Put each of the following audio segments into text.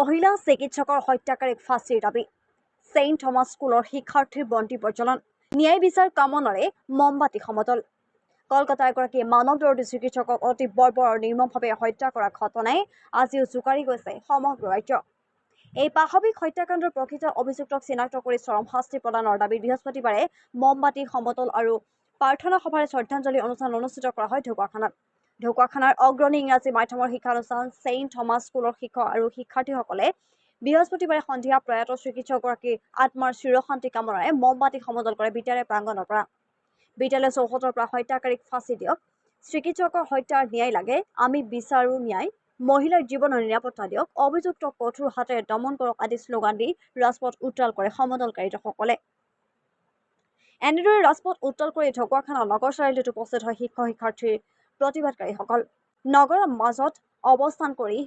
মহিলা চিকিৎসকৰ হত্যাকাৰীক ফাঁচীৰ দাবী ছেইণ্ট থমাছ স্কুলৰ শিক্ষাৰ্থীৰ বন্তি প্ৰজ্বলন ন্যায় বিচাৰ কামনাৰে মমবাতি সমতল কলকাতাৰ এগৰাকী মানৱদৰ্দী চিকিৎসকক অতি বৰ্বৰ আৰু নিৰ্মমভাৱে হত্যা কৰা ঘটনাই আজিও জোকাৰি গৈছে সমগ্ৰ ৰাজ্য এই পাশবিক হত্যাকাণ্ডৰ প্ৰকৃত অভিযুক্তক চিনাক্ত কৰি চৰম শাস্তি প্ৰদানৰ দাবী বৃহস্পতিবাৰে মমবাতি সমতল আৰু প্ৰাৰ্থনা সভাৰে শ্ৰদ্ধাঞ্জলি অনুষ্ঠান অনুষ্ঠিত কৰা হয় ঢকুৱাখানাৰ অগ্ৰণী ইংৰাজী মাধ্যমৰ শিক্ষানুষ্ঠান ছেইণ্ট থমাছ স্কুলৰ শিক্ষক আৰু শিক্ষাৰ্থীসকলে বৃহস্পতিবাৰে সন্ধিয়া প্ৰয়াত চিকিৎসকগৰাকীৰ আত্মাৰ চিৰশান্তি কামনাৰে মমবাতি সমতল কৰে বিদ্যালয় প্ৰাংগণৰ পৰা বিদ্যালয় চৌহদৰ পৰা হত্যাকাৰীক ফাঁচি দিয়ক চিকিৎসকৰ হত্যাৰ ন্যায় লাগে আমি বিচাৰো ন্যায় মহিলাৰ জীৱনৰ নিৰাপত্তা দিয়ক অভিযুক্তক কঠোৰ হাতেৰে দমন কৰক আদি শ্লোগান দি ৰাজপথ উত্তাল কৰে সমদলকাৰীসকলে এনেদৰে ৰাজপথ উত্তাল কৰি ঢকুৱাখানা নগৰ চাৰিআলিত উপস্থিত হয় শিক্ষাৰ্থীৰ প্ৰতিবাদকাৰীসকল নগৰৰ মাজত অৱস্থান কৰি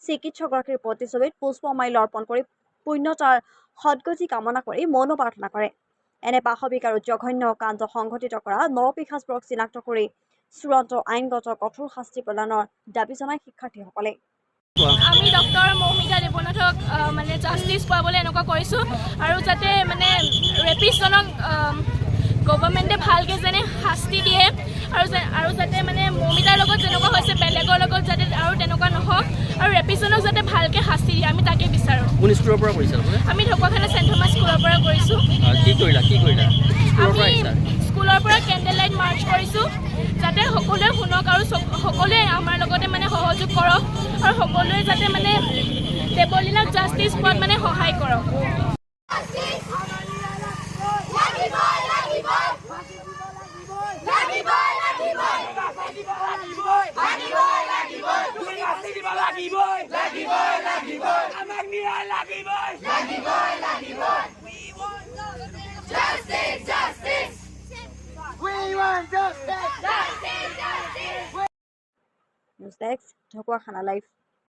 চিকিৎসকগৰাকীৰ প্ৰতিছবিত পুষ্পমাল্য অৰ্পণ কৰি পুণ্যতাৰ সদ্গতি কামনা কৰি মৌন প্ৰাৰ্থনা কৰে এনে পাশবিক আৰু জঘন্য কাণ্ড সংঘটিত কৰা নৰপিশাচবোৰক চিনাক্ত কৰি চূড়ান্ত আইনগত কঠোৰ শাস্তি প্ৰদানৰ দাবী জনায় শিক্ষাৰ্থীসকলে আমি ডক্টৰ মৌমিতা দেৱনাথক মানে জাষ্টিচ পাবলৈ এনেকুৱা কৰিছোঁ আৰু যাতে মানে ৰেপিষ্টজনক গভৰ্ণমেণ্টে ভালকৈ যেনে শাস্তি দিয়ে আৰু যাতে মানে মৌমিতাৰ লগত যেনেকুৱা হৈছে বেলেগৰ লগত যাতে আৰু তেনেকুৱা নহওক আৰু ৰেপিষ্টজনক যাতে ভালকৈ শাস্তি দিয়ে আমি তাকে বিচাৰোঁ কোন স্কুলৰ পৰা কৰিছা আমি ঢকুৱাখানা ছেইণ্ট থমাছ স্কুলৰ পৰা কৰিছোঁ কি কৰিলা আমি স্কুলৰ পৰা কেণ্ডেল লাইট মাৰ্চ কৰিছোঁ যাতে সকলোৱে শুনক আৰু সকলোৱে আমাৰ লগতে মানে সহযোগ কৰক আৰু সকলোৱে যাতে মানে দেৱলীনাক জাষ্টিচ পোৱাত মানে সহায় কৰক নিউজ ডেস্ক ঢকুৱাখানা লাইভ